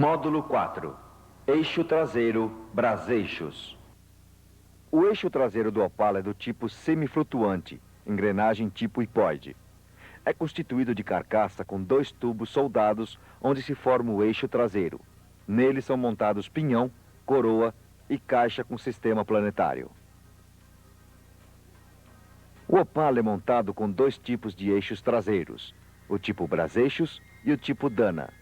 Módulo 4. Eixo traseiro, braseixos. O eixo traseiro do Opala é do tipo semiflutuante, engrenagem tipo hipóide. É constituído de carcaça com 2 tubos soldados onde se forma o eixo traseiro. Nele são montados pinhão, coroa e caixa com sistema planetário. O Opala é montado com 2 tipos de eixos traseiros, o tipo braseixos e o tipo Dana.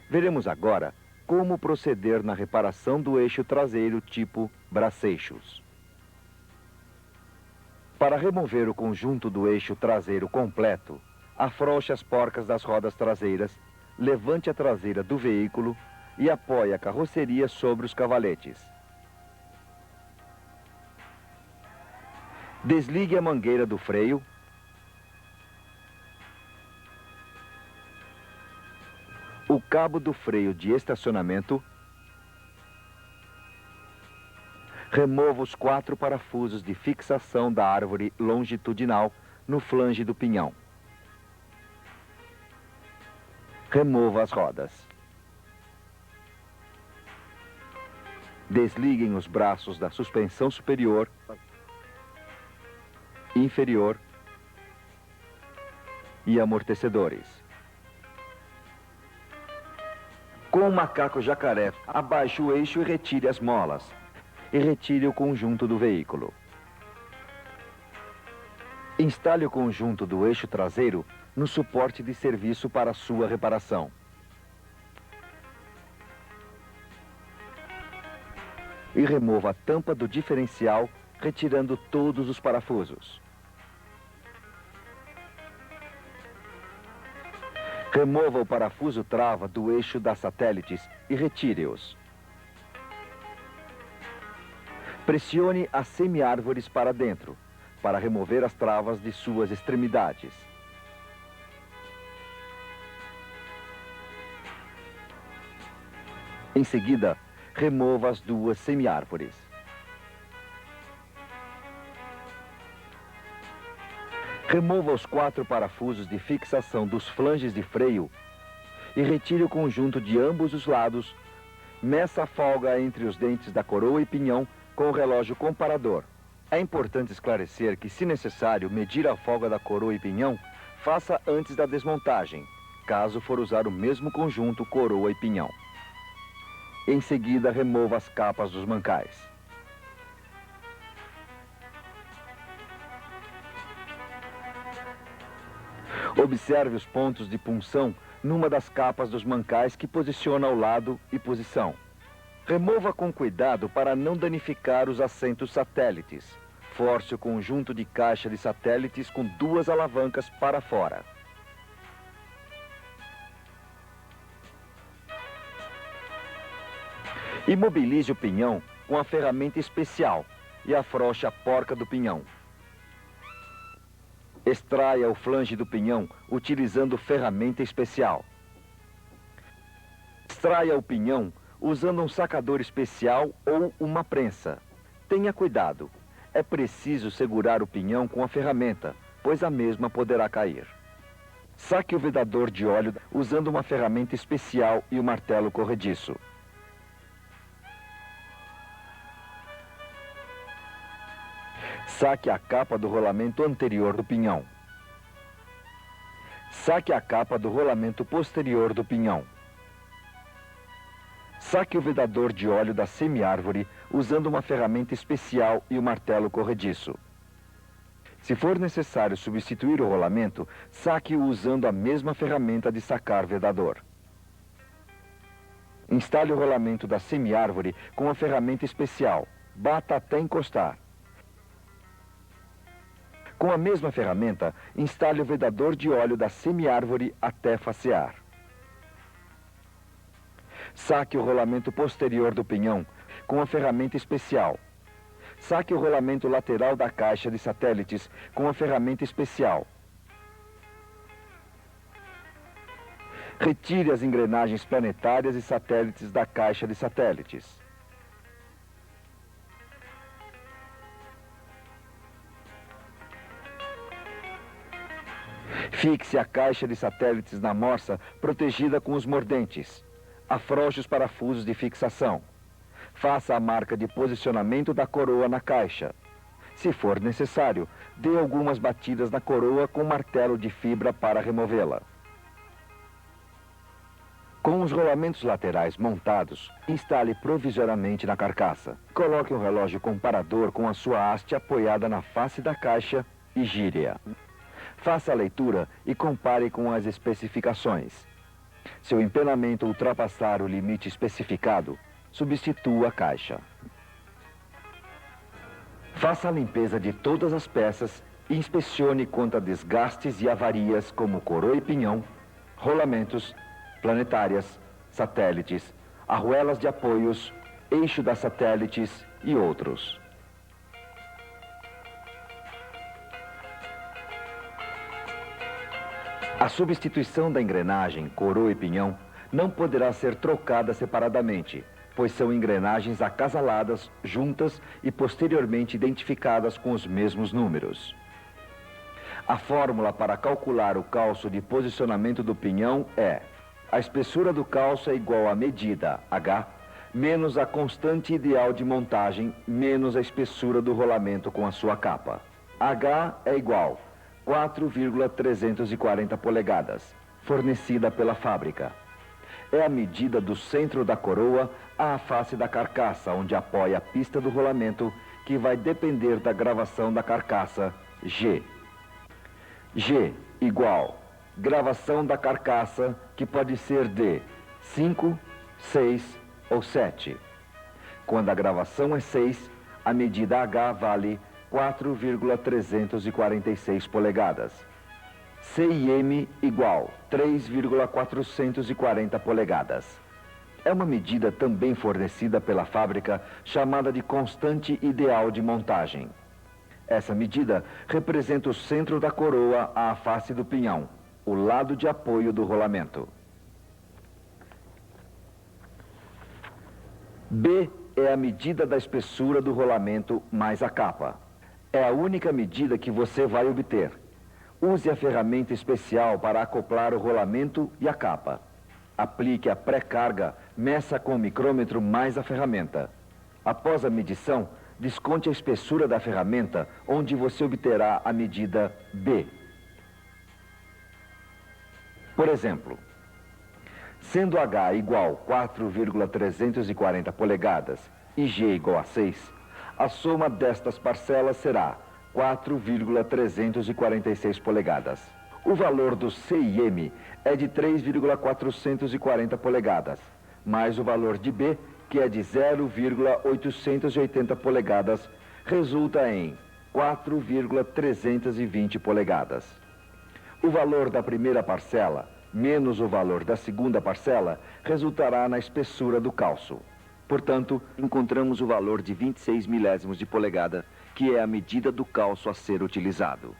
Veremos agora como proceder na reparação do eixo traseiro tipo braceixos. Para remover o conjunto do eixo traseiro completo, afrouxe as porcas das rodas traseiras, levante a traseira do veículo e apoie a carroceria sobre os cavaletes. Desligue a mangueira do freio. O cabo do freio de estacionamento. Remova os 4 parafusos de fixação da árvore longitudinal no flange do pinhão. Remova as rodas. Desliguem os braços da suspensão superior, inferior e amortecedores. Com o macaco jacaré, abaixe o eixo e retire as molas. E retire o conjunto do veículo. Instale o conjunto do eixo traseiro no suporte de serviço para sua reparação. E remova a tampa do diferencial, retirando todos os parafusos. Remova o parafuso trava do eixo das satélites e retire-os. Pressione as semiárvores para dentro, para remover as travas de suas extremidades. Em seguida, remova as 2 semiárvores. Remova os 4 parafusos de fixação dos flanges de freio e retire o conjunto de ambos os lados. Meça a folga entre os dentes da coroa e pinhão com o relógio comparador. É importante esclarecer que, se necessário, medir a folga da coroa e pinhão, faça antes da desmontagem, caso for usar o mesmo conjunto coroa e pinhão. Em seguida, remova as capas dos mancais. Observe os pontos de punção numa das capas dos mancais que posiciona ao lado e posição. Remova com cuidado para não danificar os assentos satélites. Force o conjunto de caixa de satélites com 2 alavancas para fora. Imobilize o pinhão com a ferramenta especial e afrouxe a porca do pinhão. Extraia o flange do pinhão utilizando ferramenta especial. Extraia o pinhão usando um sacador especial ou uma prensa. Tenha cuidado. É preciso segurar o pinhão com a ferramenta, pois a mesma poderá cair. Saque o vedador de óleo usando uma ferramenta especial e o martelo corrediço. Saque a capa do rolamento anterior do pinhão. Saque a capa do rolamento posterior do pinhão. Saque o vedador de óleo da semiárvore usando uma ferramenta especial e o martelo corrediço. Se for necessário substituir o rolamento, saque-o usando a mesma ferramenta de sacar vedador. Instale o rolamento da semiárvore com a ferramenta especial. Bata até encostar. Com a mesma ferramenta, instale o vedador de óleo da semiárvore até facear. Saque o rolamento posterior do pinhão com a ferramenta especial. Saque o rolamento lateral da caixa de satélites com a ferramenta especial. Retire as engrenagens planetárias e satélites da caixa de satélites. Fixe a caixa de satélites na morsa protegida com os mordentes. Afrouxe os parafusos de fixação. Faça a marca de posicionamento da coroa na caixa. Se for necessário, dê algumas batidas na coroa com martelo de fibra para removê-la. Com os rolamentos laterais montados, instale provisoriamente na carcaça. Coloque um relógio comparador com a sua haste apoiada na face da caixa e gire-a. Faça a leitura e compare com as especificações. Se o empenamento ultrapassar o limite especificado, substitua a caixa. Faça a limpeza de todas as peças e inspecione quanto a desgastes e avarias como coroa e pinhão, rolamentos, planetárias, satélites, arruelas de apoios, eixo das satélites e outros. A substituição da engrenagem, coroa e pinhão não poderá ser trocada separadamente, pois são engrenagens acasaladas, juntas e posteriormente identificadas com os mesmos números. A fórmula para calcular o calço de posicionamento do pinhão é: a espessura do calço é igual à medida, H, menos a constante ideal de montagem, menos a espessura do rolamento com a sua capa. H é igual a 4,340 polegadas, fornecida pela fábrica. É a medida do centro da coroa à face da carcaça, onde apoia a pista do rolamento, que vai depender da gravação da carcaça, G. G igual gravação da carcaça, que pode ser de 5, 6 ou 7. Quando a gravação é 6, a medida H vale 4,346 polegadas. CIM igual 3,440 polegadas. É uma medida também fornecida pela fábrica, chamada de constante ideal de montagem. Essa medida representa o centro da coroa à face do pinhão, o lado de apoio do rolamento. B é a medida da espessura do rolamento mais a capa. É a única medida que você vai obter. Use a ferramenta especial para acoplar o rolamento e a capa. Aplique a pré-carga, meça com o micrômetro mais a ferramenta. Após a medição, desconte a espessura da ferramenta, onde você obterá a medida B. Por exemplo, sendo H igual a 4,340 polegadas e G igual a 6, a soma destas parcelas será 4,346 polegadas. O valor do CIM é de 3,440 polegadas, mais o valor de B, que é de 0,880 polegadas, resulta em 4,320 polegadas. O valor da primeira parcela, menos o valor da segunda parcela, resultará na espessura do calço. Portanto, encontramos o valor de 26 milésimos de polegada, que é a medida do calço a ser utilizado.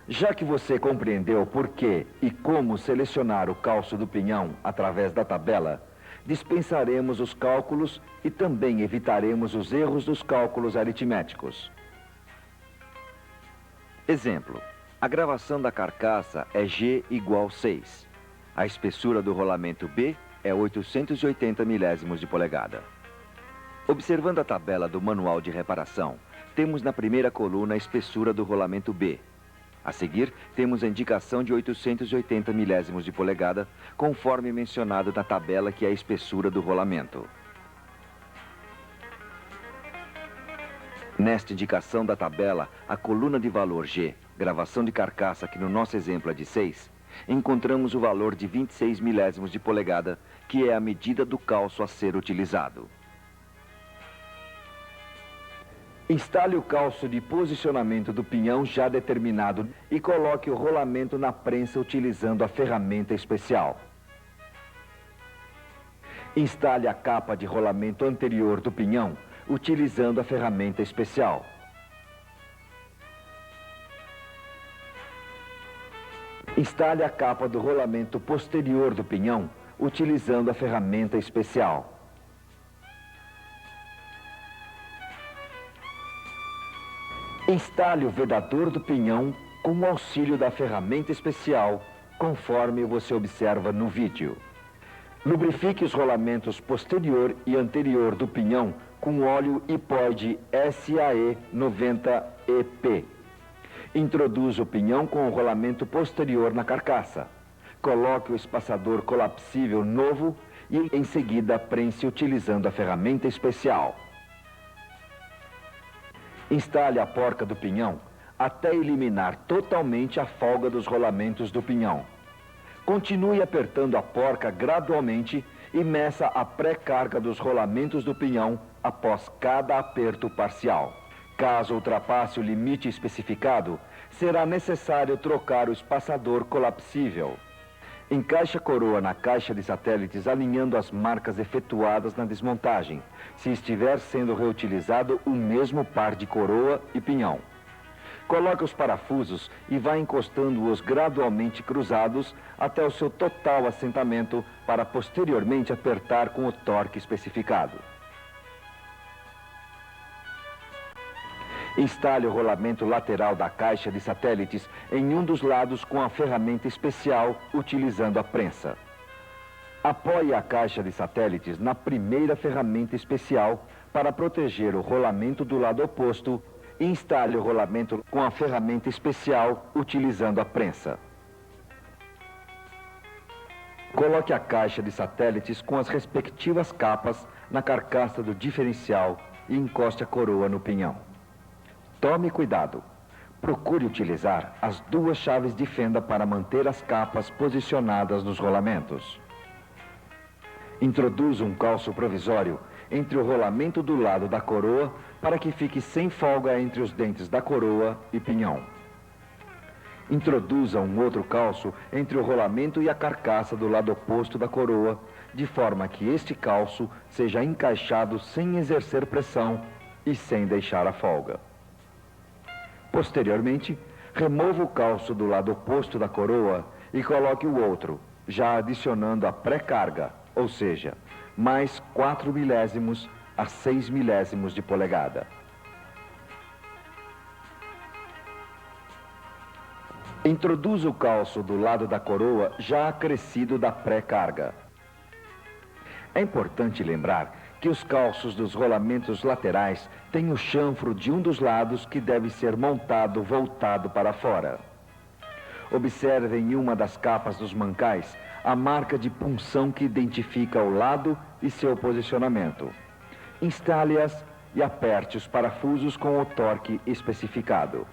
Já que você compreendeu por que e como selecionar o calço do pinhão através da tabela, dispensaremos os cálculos e também evitaremos os erros dos cálculos aritméticos. Exemplo: a gravação da carcaça é G igual 6. A espessura do rolamento B é 880 milésimos de polegada. Observando a tabela do manual de reparação, temos na primeira coluna a espessura do rolamento B. A seguir, temos a indicação de 880 milésimos de polegada, conforme mencionado na tabela, que é a espessura do rolamento. Nesta indicação da tabela, a coluna de valor G, gravação de carcaça, que no nosso exemplo é de 6, encontramos o valor de 26 milésimos de polegada, que é a medida do calço a ser utilizado. Instale o calço de posicionamento do pinhão já determinado e coloque o rolamento na prensa utilizando a ferramenta especial. Instale a capa de rolamento anterior do pinhão utilizando a ferramenta especial. Instale a capa do rolamento posterior do pinhão utilizando a ferramenta especial. Instale o vedador do pinhão com o auxílio da ferramenta especial, conforme você observa no vídeo. Lubrifique os rolamentos posterior e anterior do pinhão com óleo hipóide SAE 90EP. Introduza o pinhão com o rolamento posterior na carcaça. Coloque o espaçador colapsível novo e, em seguida, prense utilizando a ferramenta especial. Instale a porca do pinhão até eliminar totalmente a folga dos rolamentos do pinhão. Continue apertando a porca gradualmente e meça a pré-carga dos rolamentos do pinhão após cada aperto parcial. Caso ultrapasse o limite especificado, será necessário trocar o espaçador colapsível. Encaixe a coroa na caixa de satélites alinhando as marcas efetuadas na desmontagem, se estiver sendo reutilizado o mesmo par de coroa e pinhão. Coloque os parafusos e vá encostando-os gradualmente cruzados até o seu total assentamento para posteriormente apertar com o torque especificado. Instale o rolamento lateral da caixa de satélites em um dos lados com a ferramenta especial, utilizando a prensa. Apoie a caixa de satélites na primeira ferramenta especial para proteger o rolamento do lado oposto e instale o rolamento com a ferramenta especial, utilizando a prensa. Coloque a caixa de satélites com as respectivas capas na carcaça do diferencial e encoste a coroa no pinhão. Tome cuidado. Procure utilizar as duas chaves de fenda para manter as capas posicionadas nos rolamentos. Introduza um calço provisório entre o rolamento do lado da coroa para que fique sem folga entre os dentes da coroa e pinhão. Introduza um outro calço entre o rolamento e a carcaça do lado oposto da coroa, de forma que este calço seja encaixado sem exercer pressão e sem deixar a folga. Posteriormente, remova o calço do lado oposto da coroa e coloque o outro, já adicionando a pré-carga, ou seja, mais 4 milésimos a 6 milésimos de polegada. Introduza o calço do lado da coroa já acrescido da pré-carga. É importante lembrar que os calços dos rolamentos laterais têm o chanfro de um dos lados que deve ser montado voltado para fora. Observe em uma das capas dos mancais a marca de punção que identifica o lado e seu posicionamento. Instale-as e aperte os parafusos com o torque especificado.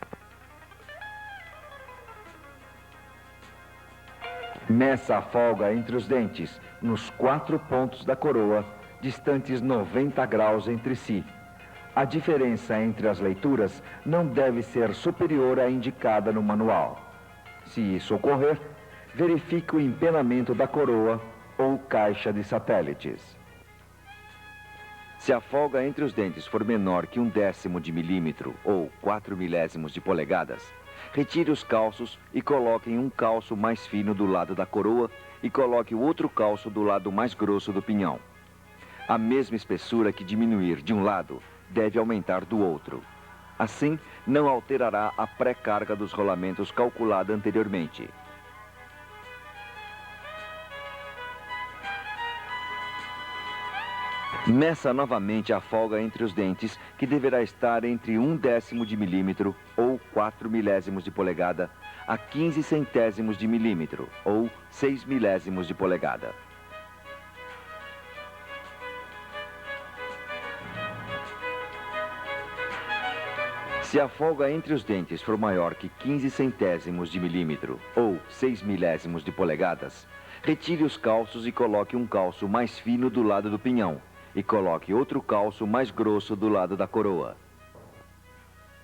Meça a folga entre os dentes, nos 4 pontos da coroa, distantes 90 graus entre si. A diferença entre as leituras não deve ser superior à indicada no manual. Se isso ocorrer, verifique o empenamento da coroa ou caixa de satélites. Se a folga entre os dentes for menor que 1/10 de milímetro ou 4 milésimos de polegadas, retire os calços e coloque um calço mais fino do lado da coroa e coloque o outro calço do lado mais grosso do pinhão. A mesma espessura que diminuir de um lado deve aumentar do outro. Assim, não alterará a pré-carga dos rolamentos calculada anteriormente. Meça novamente a folga entre os dentes, que deverá estar entre 1/10 de milímetro ou 4 milésimos de polegada a 15 centésimos de milímetro ou 6 milésimos de polegada. Se a folga entre os dentes for maior que 15 centésimos de milímetro ou 6 milésimos de polegadas, retire os calços e coloque um calço mais fino do lado do pinhão e coloque outro calço mais grosso do lado da coroa.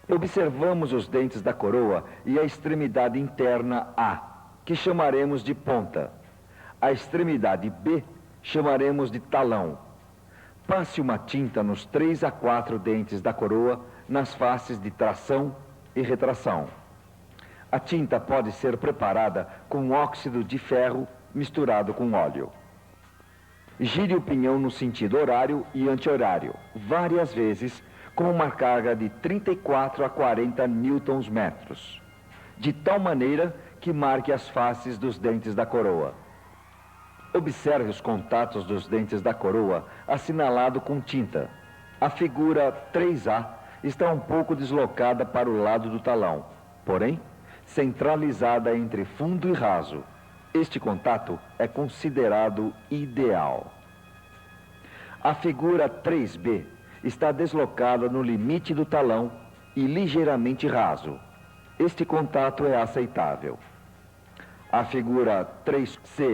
Observamos os dentes da coroa e a extremidade interna A, que chamaremos de ponta. A extremidade B chamaremos de talão. Passe uma tinta nos 3 a 4 dentes da coroa, nas faces de tração e retração. A tinta pode ser preparada com óxido de ferro misturado com óleo. Gire o pinhão no sentido horário e anti-horário, várias vezes, com uma carga de 34 a 40 newtons-metros, de tal maneira que marque as faces dos dentes da coroa. Observe os contatos dos dentes da coroa, assinalado com tinta. A figura 3A está um pouco deslocada para o lado do talão, porém, centralizada entre fundo e raso. Este contato é considerado ideal. A figura 3B está deslocada no limite do talão e ligeiramente raso. Este contato é aceitável. A figura 3C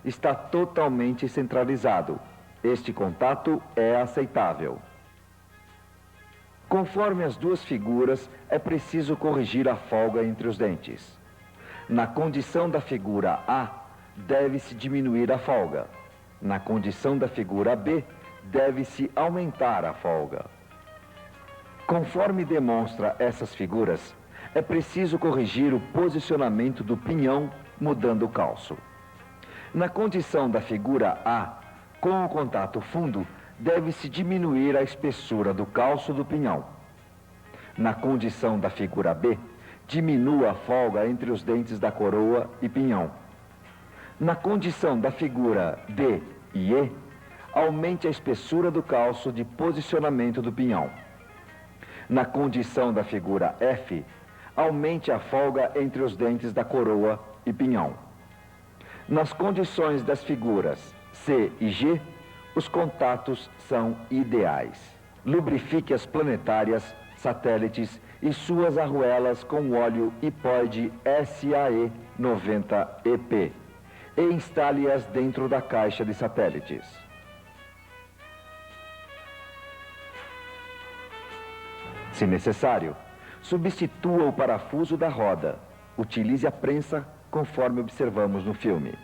está totalmente centralizado. Este contato é aceitável. Conforme as duas figuras, é preciso corrigir a folga entre os dentes. Na condição da figura A, deve-se diminuir a folga. Na condição da figura B, deve-se aumentar a folga. Conforme demonstra essas figuras, é preciso corrigir o posicionamento do pinhão, mudando o calço. Na condição da figura A, com o contato fundo, deve-se diminuir a espessura do calço do pinhão. Na condição da figura B, diminua a folga entre os dentes da coroa e pinhão. Na condição da figura D e E, aumente a espessura do calço de posicionamento do pinhão. Na condição da figura F, aumente a folga entre os dentes da coroa e pinhão. Nas condições das figuras C e G, os contatos são ideais. Lubrifique as planetárias, satélites e suas arruelas com óleo hipóide SAE 90EP e instale-as dentro da caixa de satélites. Se necessário, substitua o parafuso da roda. Utilize a prensa conforme observamos no filme.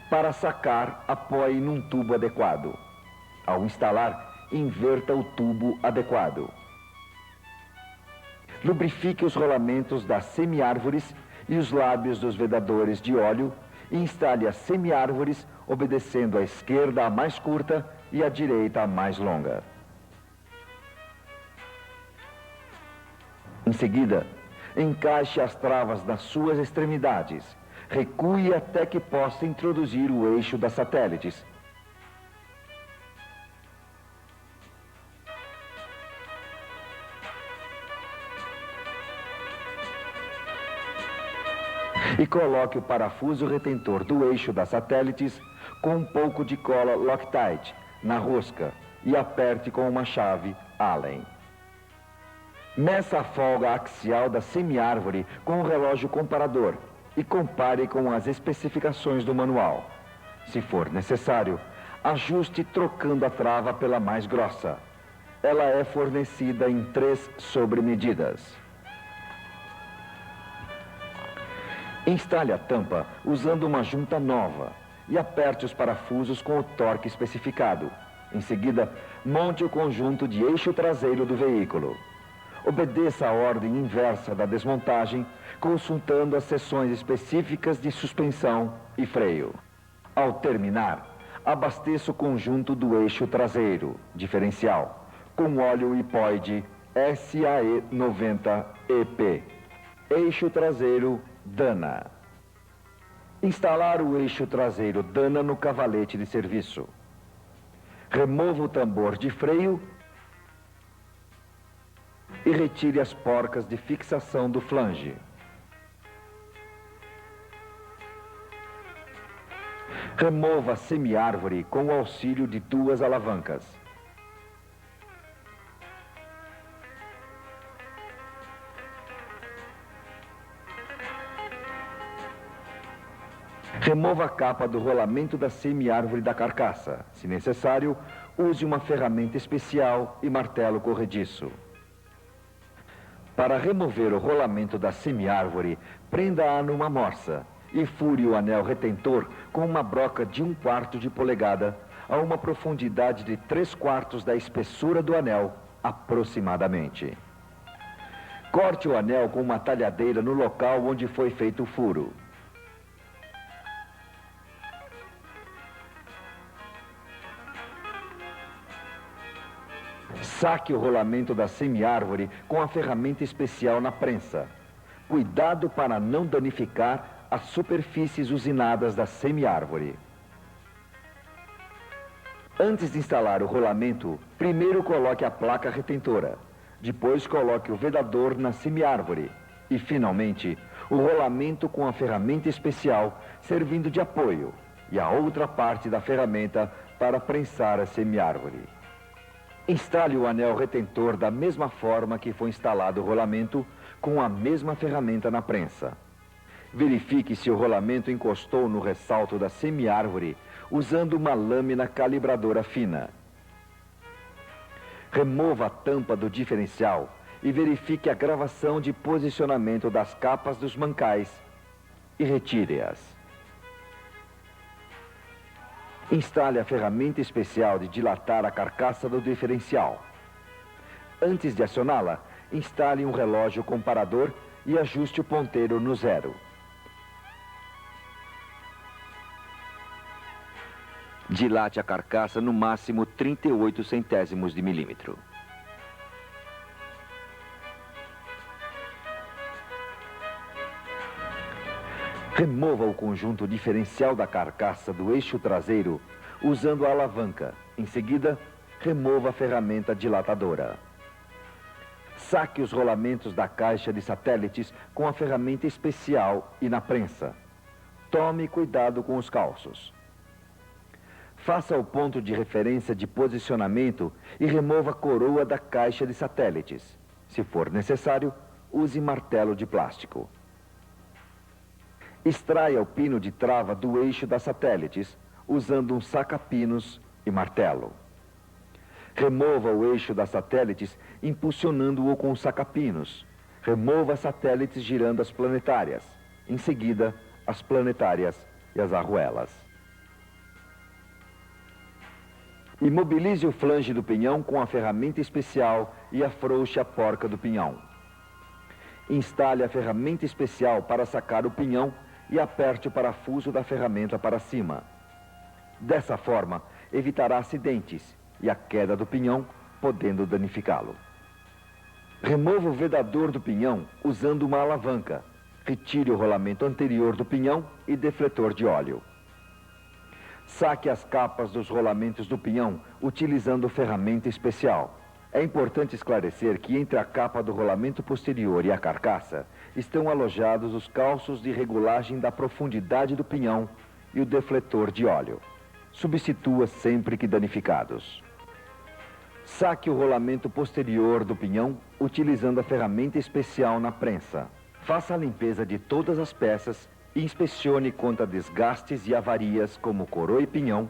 Para sacar, apoie num tubo adequado. Ao instalar, inverta o tubo adequado. Lubrifique os rolamentos das semiárvores e os lábios dos vedadores de óleo e instale as semiárvores obedecendo à esquerda a mais curta e à direita a mais longa. Em seguida, encaixe as travas nas suas extremidades. Recue até que possa introduzir o eixo das satélites. E coloque o parafuso retentor do eixo das satélites com um pouco de cola Loctite na rosca e aperte com uma chave Allen. Meça a folga axial da semiárvore com um relógio comparador e compare com as especificações do manual. Se for necessário, ajuste trocando a trava pela mais grossa. Ela é fornecida em 3 sobremedidas. Instale a tampa usando uma junta nova e aperte os parafusos com o torque especificado. Em seguida, monte o conjunto de eixo traseiro do veículo. Obedeça a ordem inversa da desmontagem, consultando as seções específicas de suspensão e freio. Ao terminar, abasteça o conjunto do eixo traseiro, diferencial, com óleo hipóide SAE 90EP. Eixo traseiro Dana. Instalar o eixo traseiro Dana no cavalete de serviço. Remova o tambor de freio e retire as porcas de fixação do flange. Remova a semiárvore com o auxílio de 2 alavancas. Remova a capa do rolamento da semiárvore da carcaça. Se necessário, use uma ferramenta especial e martelo corrediço. Para remover o rolamento da semiárvore, prenda-a numa morsa e fure o anel retentor com uma broca de 1/4 de polegada a uma profundidade de 3/4 da espessura do anel, aproximadamente. Corte o anel com uma talhadeira no local onde foi feito o furo. Saque o rolamento da semiárvore com a ferramenta especial na prensa. Cuidado para não danificar as superfícies usinadas da semiárvore. Antes de instalar o rolamento, primeiro coloque a placa retentora. Depois coloque o vedador na semiárvore. E, finalmente, o rolamento com a ferramenta especial servindo de apoio e a outra parte da ferramenta para prensar a semiárvore. Instale o anel retentor da mesma forma que foi instalado o rolamento, com a mesma ferramenta na prensa. Verifique se o rolamento encostou no ressalto da semiárvore usando uma lâmina calibradora fina. Remova a tampa do diferencial e verifique a gravação de posicionamento das capas dos mancais e retire-as. Instale a ferramenta especial de dilatar a carcaça do diferencial. Antes de acioná-la, instale um relógio comparador e ajuste o ponteiro no 0. Dilate a carcaça no máximo 38 centésimos de milímetro. Remova o conjunto diferencial da carcaça do eixo traseiro usando a alavanca. Em seguida, remova a ferramenta dilatadora. Saque os rolamentos da caixa de satélites com a ferramenta especial e na prensa. Tome cuidado com os calços. Faça o ponto de referência de posicionamento e remova a coroa da caixa de satélites. Se for necessário, use martelo de plástico. Extraia o pino de trava do eixo das satélites, usando um saca-pinos e martelo. Remova o eixo das satélites, impulsionando-o com o saca-pinos. Remova as satélites girando as planetárias. Em seguida, as planetárias e as arruelas. Imobilize o flange do pinhão com a ferramenta especial e afrouxe a porca do pinhão. Instale a ferramenta especial para sacar o pinhão e aperte o parafuso da ferramenta para cima. Dessa forma, evitará acidentes e a queda do pinhão, podendo danificá-lo. Remova o vedador do pinhão usando uma alavanca. Retire o rolamento anterior do pinhão e defletor de óleo. Saque as capas dos rolamentos do pinhão utilizando ferramenta especial. É importante esclarecer que entre a capa do rolamento posterior e a carcaça estão alojados os calços de regulagem da profundidade do pinhão e o defletor de óleo. Substitua sempre que danificados. Saque o rolamento posterior do pinhão utilizando a ferramenta especial na prensa. Faça a limpeza de todas as peças e inspecione contra desgastes e avarias como coroa e pinhão,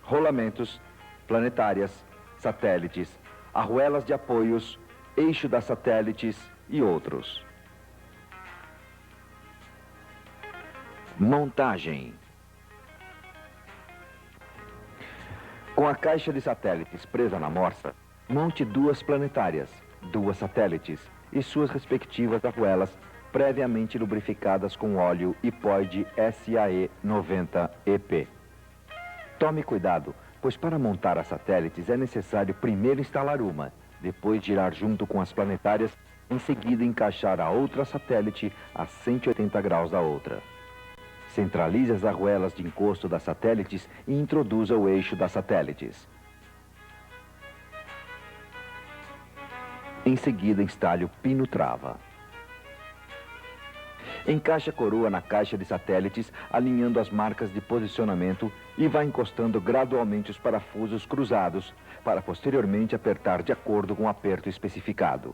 rolamentos, planetárias, satélites, arruelas de apoios, eixo das satélites e outros. Montagem. Com a caixa de satélites presa na morsa, monte 2 planetárias, 2 satélites e suas respectivas arruelas previamente lubrificadas com óleo hipoide SAE 90 EP. Tome cuidado, pois para montar as satélites é necessário primeiro instalar uma, depois girar junto com as planetárias, em seguida encaixar a outra satélite a 180 graus da outra. Centralize as arruelas de encosto das satélites e introduza o eixo das satélites. Em seguida, instale o pino-trava. Encaixe a coroa na caixa de satélites, alinhando as marcas de posicionamento e vá encostando gradualmente os parafusos cruzados, para posteriormente apertar de acordo com o aperto especificado.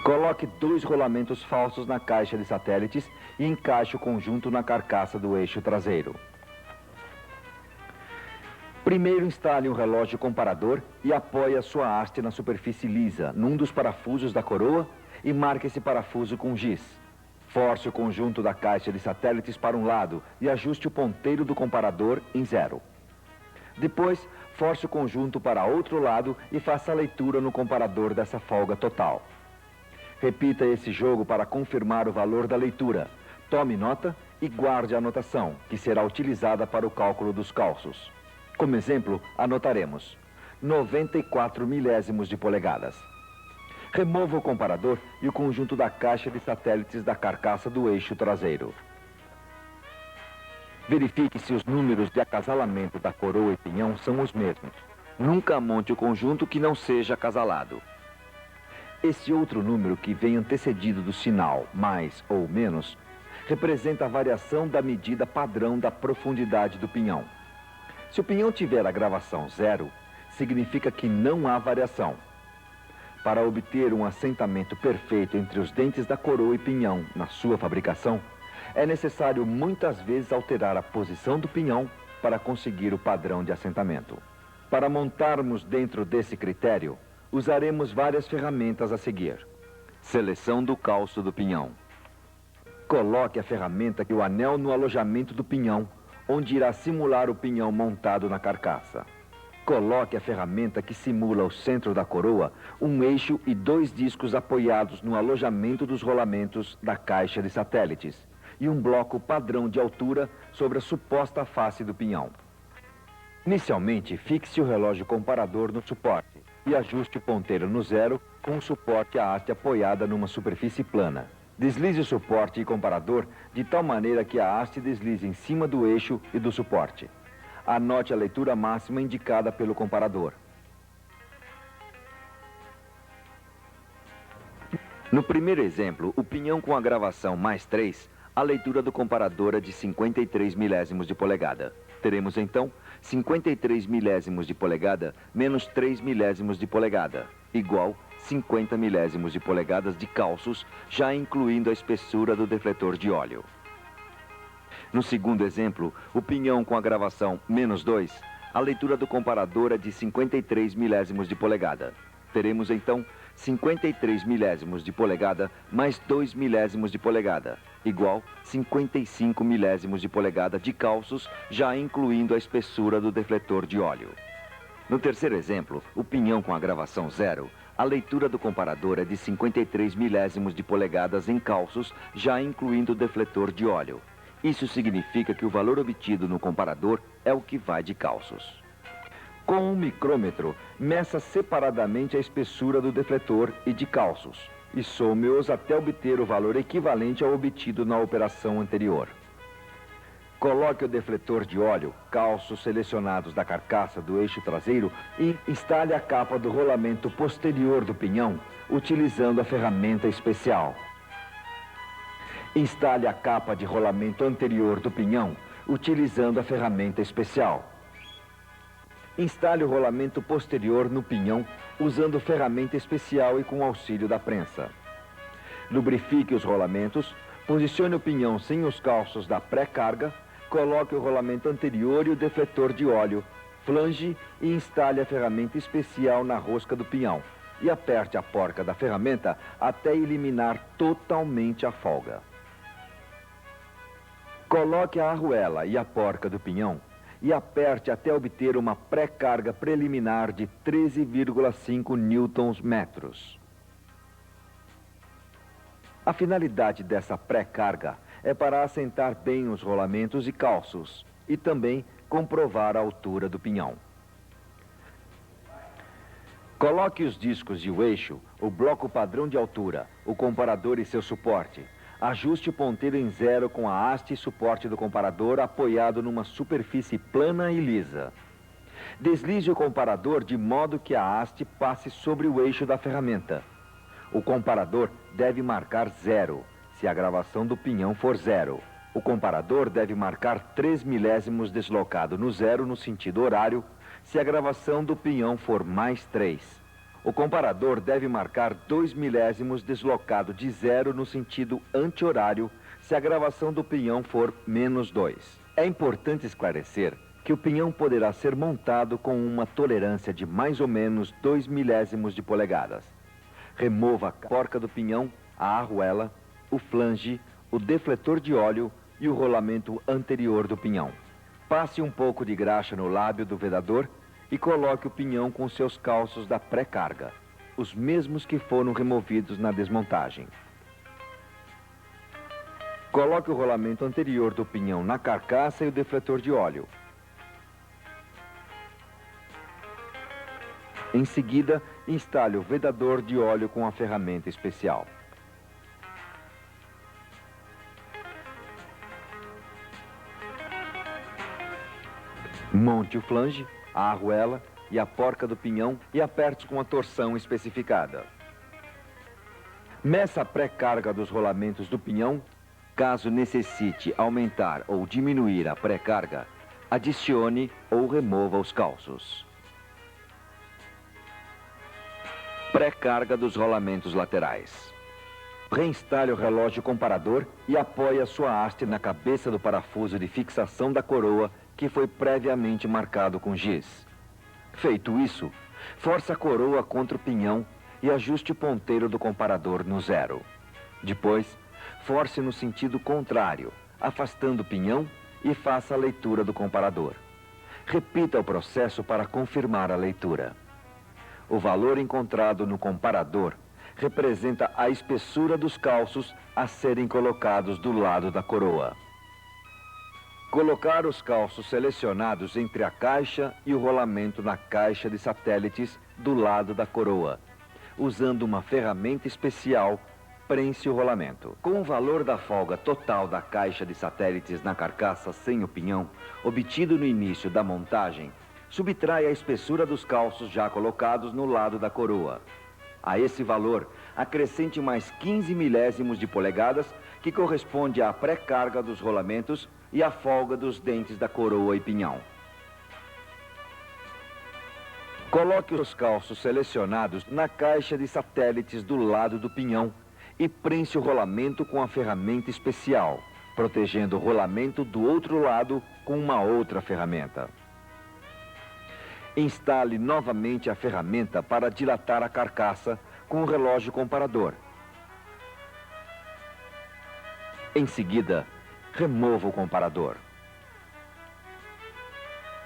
Coloque 2 rolamentos falsos na caixa de satélites e encaixe o conjunto na carcaça do eixo traseiro. Primeiro instale um relógio comparador e apoie a sua haste na superfície lisa, num dos parafusos da coroa, e marque esse parafuso com giz. Force o conjunto da caixa de satélites para um lado e ajuste o ponteiro do comparador em 0. Depois, force o conjunto para outro lado e faça a leitura no comparador dessa folga total. Repita esse jogo para confirmar o valor da leitura. Tome nota e guarde a anotação, que será utilizada para o cálculo dos calços. Como exemplo, anotaremos 94 milésimos de polegadas. Remova o comparador e o conjunto da caixa de satélites da carcaça do eixo traseiro. Verifique se os números de acasalamento da coroa e pinhão são os mesmos. Nunca monte o conjunto que não seja acasalado. Esse outro número que vem antecedido do sinal mais ou menos representa a variação da medida padrão da profundidade do pinhão. Se o pinhão tiver a gravação 0, significa que não há variação. Para obter um assentamento perfeito entre os dentes da coroa e pinhão na sua fabricação, é necessário muitas vezes alterar a posição do pinhão para conseguir o padrão de assentamento. Para montarmos dentro desse critério, usaremos várias ferramentas a seguir. Seleção do calço do pinhão. Coloque a ferramenta e o anel no alojamento do pinhão, onde irá simular o pinhão montado na carcaça. Coloque a ferramenta que simula o centro da coroa, um eixo e 2 discos apoiados no alojamento dos rolamentos da caixa de satélites e um bloco padrão de altura sobre a suposta face do pinhão. Inicialmente, fixe o relógio comparador no suporte e ajuste o ponteiro no 0 com o suporte à haste apoiada numa superfície plana. Deslize o suporte e comparador de tal maneira que a haste deslize em cima do eixo e do suporte. Anote a leitura máxima indicada pelo comparador. No primeiro exemplo, o pinhão com a gravação mais 3, a leitura do comparador é de 53 milésimos de polegada. Teremos então 53 milésimos de polegada menos 3 milésimos de polegada, igual 50 milésimos de polegadas de calços, já incluindo a espessura do defletor de óleo. No segundo exemplo, o pinhão com a gravação menos 2, a leitura do comparador é de 53 milésimos de polegada. Teremos então 53 milésimos de polegada mais 2 milésimos de polegada, igual 55 milésimos de polegada de calços, já incluindo a espessura do defletor de óleo. No terceiro exemplo, o pinhão com a gravação 0, a leitura do comparador é de 53 milésimos de polegadas em calços, já incluindo o defletor de óleo. Isso significa que o valor obtido no comparador é o que vai de calços. Com um micrômetro, meça separadamente a espessura do defletor e de calços e some-os até obter o valor equivalente ao obtido na operação anterior. Coloque o defletor de óleo, calços selecionados da carcaça do eixo traseiro e instale a capa do rolamento posterior do pinhão, utilizando a ferramenta especial. Instale a capa de rolamento anterior do pinhão, utilizando a ferramenta especial. Instale o rolamento posterior no pinhão, usando ferramenta especial e com auxílio da prensa. Lubrifique os rolamentos, posicione o pinhão sem os calços da pré-carga, coloque o rolamento anterior e o defletor de óleo, flange e instale a ferramenta especial na rosca do pinhão e aperte a porca da ferramenta até eliminar totalmente a folga. Coloque a arruela e a porca do pinhão e aperte até obter uma pré-carga preliminar de 13,5 newtons-metros. A finalidade dessa pré-carga é para assentar bem os rolamentos e calços e também comprovar a altura do pinhão. Coloque os discos e o eixo, o bloco padrão de altura, o comparador e seu suporte. Ajuste o ponteiro em 0 com a haste e suporte do comparador apoiado numa superfície plana e lisa. Deslize o comparador de modo que a haste passe sobre o eixo da ferramenta. O comparador deve marcar 0, se a gravação do pinhão for 0. O comparador deve marcar 3 milésimos deslocado no 0 no sentido horário, se a gravação do pinhão for mais 3. O comparador deve marcar 2 milésimos deslocado de 0 no sentido anti-horário, se a gravação do pinhão for menos 2. É importante esclarecer que o pinhão poderá ser montado com uma tolerância de mais ou menos 2 milésimos de polegadas. Remova a porca do pinhão, a arruela, o flange, o defletor de óleo e o rolamento anterior do pinhão. Passe um pouco de graxa no lábio do vedador e coloque o pinhão com seus calços da pré-carga, os mesmos que foram removidos na desmontagem. Coloque o rolamento anterior do pinhão na carcaça e o defletor de óleo. Em seguida, instale o vedador de óleo com a ferramenta especial. Monte o flange, a arruela e a porca do pinhão e aperte com a torção especificada. Meça a pré-carga dos rolamentos do pinhão. Caso necessite aumentar ou diminuir a pré-carga, adicione ou remova os calços. Pré-carga dos rolamentos laterais. Reinstale o relógio comparador e apoie a sua haste na cabeça do parafuso de fixação da coroa que foi previamente marcado com giz. Feito isso, force a coroa contra o pinhão e ajuste o ponteiro do comparador no 0. Depois, force no sentido contrário, afastando o pinhão e faça a leitura do comparador. Repita o processo para confirmar a leitura. O valor encontrado no comparador representa a espessura dos calços a serem colocados do lado da coroa. Colocar os calços selecionados entre a caixa e o rolamento na caixa de satélites do lado da coroa. Usando uma ferramenta especial, prense o rolamento. Com o valor da folga total da caixa de satélites na carcaça sem o pinhão, obtido no início da montagem, subtrai a espessura dos calços já colocados no lado da coroa. A esse valor, acrescente mais 15 milésimos de polegadas, que corresponde à pré-carga dos rolamentos e à folga dos dentes da coroa e pinhão. Coloque os calços selecionados na caixa de satélites do lado do pinhão e prense o rolamento com a ferramenta especial, protegendo o rolamento do outro lado com uma outra ferramenta. Instale novamente a ferramenta para dilatar a carcaça com o relógio comparador. Em seguida, remova o comparador.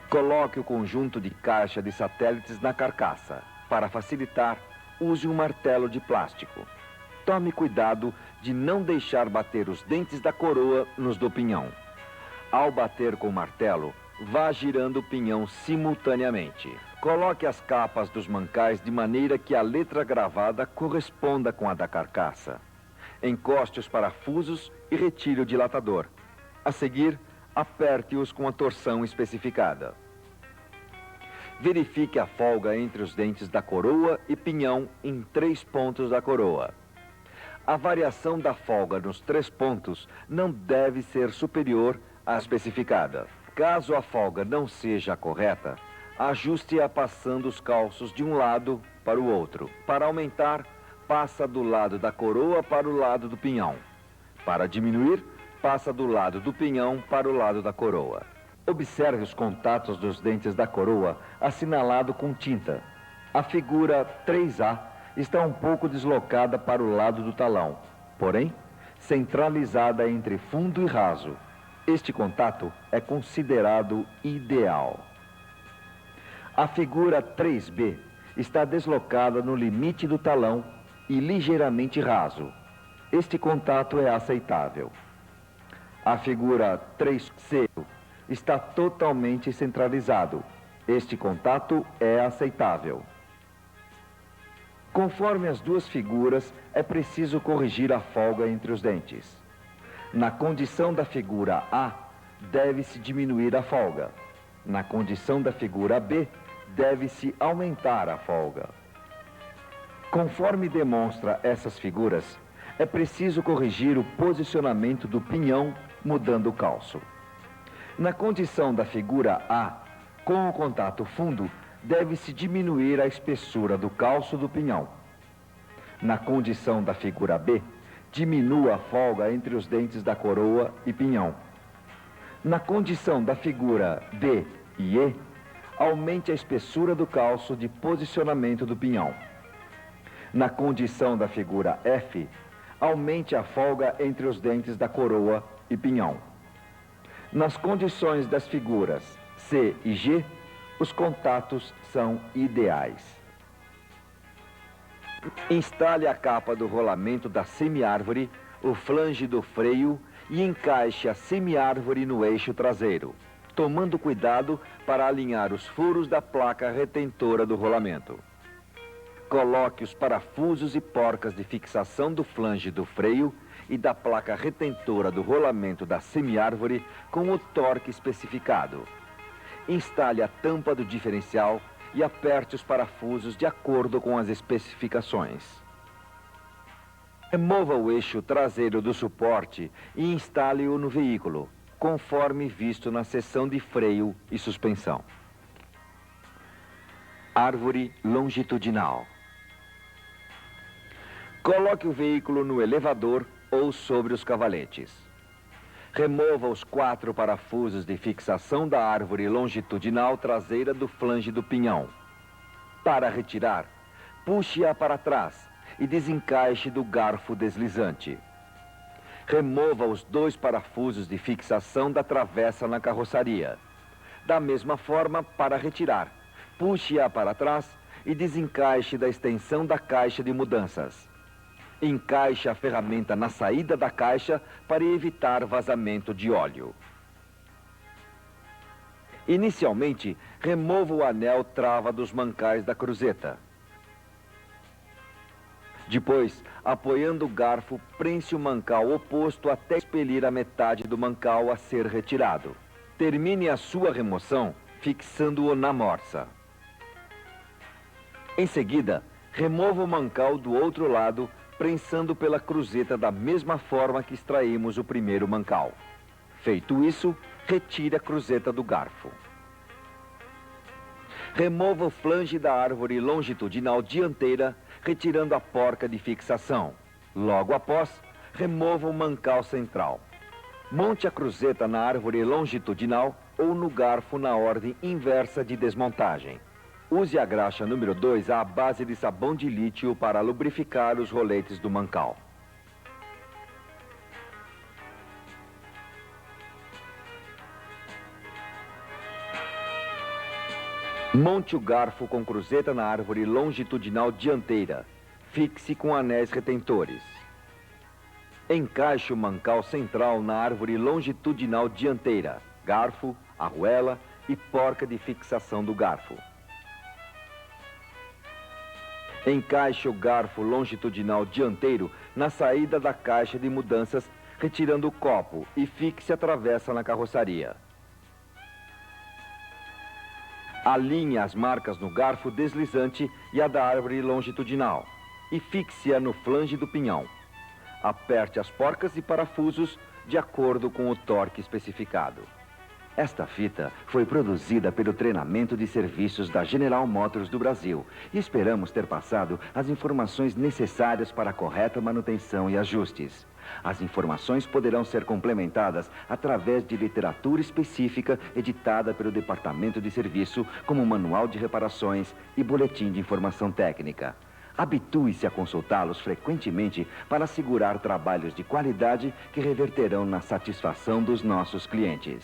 Coloque o conjunto de caixa de satélites na carcaça. Para facilitar, use um martelo de plástico. Tome cuidado de não deixar bater os dentes da coroa nos do pinhão. Ao bater com o martelo, vá girando o pinhão simultaneamente. Coloque as capas dos mancais de maneira que a letra gravada corresponda com a da carcaça. Encoste os parafusos e retire o dilatador. A seguir, aperte-os com a torção especificada. Verifique a folga entre os dentes da coroa e pinhão em 3 pontos da coroa. A variação da folga nos 3 pontos não deve ser superior à especificada. Caso a folga não seja correta, ajuste-a passando os calços de um lado para o outro. Para aumentar, passa do lado da coroa para o lado do pinhão. Para diminuir, passa do lado do pinhão para o lado da coroa. Observe os contatos dos dentes da coroa assinalado com tinta. A figura 3A está um pouco deslocada para o lado do talão, porém, centralizada entre fundo e raso. Este contato é considerado ideal. A figura 3B está deslocada no limite do talão e ligeiramente raso. Este contato é aceitável. A figura 3C está totalmente centralizado. Este contato é aceitável. Conforme as duas figuras, é preciso corrigir a folga entre os dentes. Na condição da figura A, deve-se diminuir a folga. Na condição da figura B, deve-se aumentar a folga. Conforme demonstra essas figuras, é preciso corrigir o posicionamento do pinhão, mudando o calço. Na condição da figura A, com o contato fundo, deve-se diminuir a espessura do calço do pinhão. Na condição da figura B, diminua a folga entre os dentes da coroa e pinhão. Na condição da figura D e E, aumente a espessura do calço de posicionamento do pinhão. Na condição da figura F, aumente a folga entre os dentes da coroa e pinhão. Nas condições das figuras C e G, os contatos são ideais. Instale a capa do rolamento da semiárvore, o flange do freio e encaixe a semiárvore no eixo traseiro, tomando cuidado para alinhar os furos da placa retentora do rolamento. Coloque os parafusos e porcas de fixação do flange do freio e da placa retentora do rolamento da semiárvore com o torque especificado. instale a tampa do diferencial e aperte os parafusos de acordo com as especificações. Remova o eixo traseiro do suporte e instale-o no veículo, conforme visto na seção de freio e suspensão. Árvore longitudinal. Coloque o veículo no elevador ou sobre os cavaletes. Remova os 4 parafusos de fixação da árvore longitudinal traseira do flange do pinhão. Para retirar, puxe-a para trás e desencaixe do garfo deslizante. Remova os 2 parafusos de fixação da travessa na carroçaria. Da mesma forma, para retirar, puxe-a para trás e desencaixe da extensão da caixa de mudanças. Encaixe a ferramenta na saída da caixa para evitar vazamento de óleo. Inicialmente, remova o anel trava dos mancais da cruzeta. Depois, apoiando o garfo, prense o mancal oposto até expelir a metade do mancal a ser retirado. Termine a sua remoção fixando-o na morsa. Em seguida, remova o mancal do outro lado, prensando pela cruzeta da mesma forma que extraímos o primeiro mancal. Feito isso, retire a cruzeta do garfo. Remova o flange da árvore longitudinal dianteira, retirando a porca de fixação. Logo após, remova o mancal central. Monte a cruzeta na árvore longitudinal ou no garfo na ordem inversa de desmontagem. Use a graxa número 2 à base de sabão de lítio para lubrificar os roletes do mancal. Monte o garfo com cruzeta na árvore longitudinal dianteira. Fixe com anéis retentores. Encaixe o mancal central na árvore longitudinal dianteira, garfo, arruela e porca de fixação do garfo. Encaixe o garfo longitudinal dianteiro na saída da caixa de mudanças, retirando o copo e fixe a travessa na carroçaria. Alinhe as marcas no garfo deslizante e a da árvore longitudinal e fixe-a no flange do pinhão. Aperte as porcas e parafusos de acordo com o torque especificado. Esta fita foi produzida pelo treinamento de serviços da General Motors do Brasil e esperamos ter passado as informações necessárias para a correta manutenção e ajustes. As informações poderão ser complementadas através de literatura específica editada pelo Departamento de Serviço, como manual de reparações e boletim de informação técnica. Habitue-se a consultá-los frequentemente para assegurar trabalhos de qualidade que reverterão na satisfação dos nossos clientes.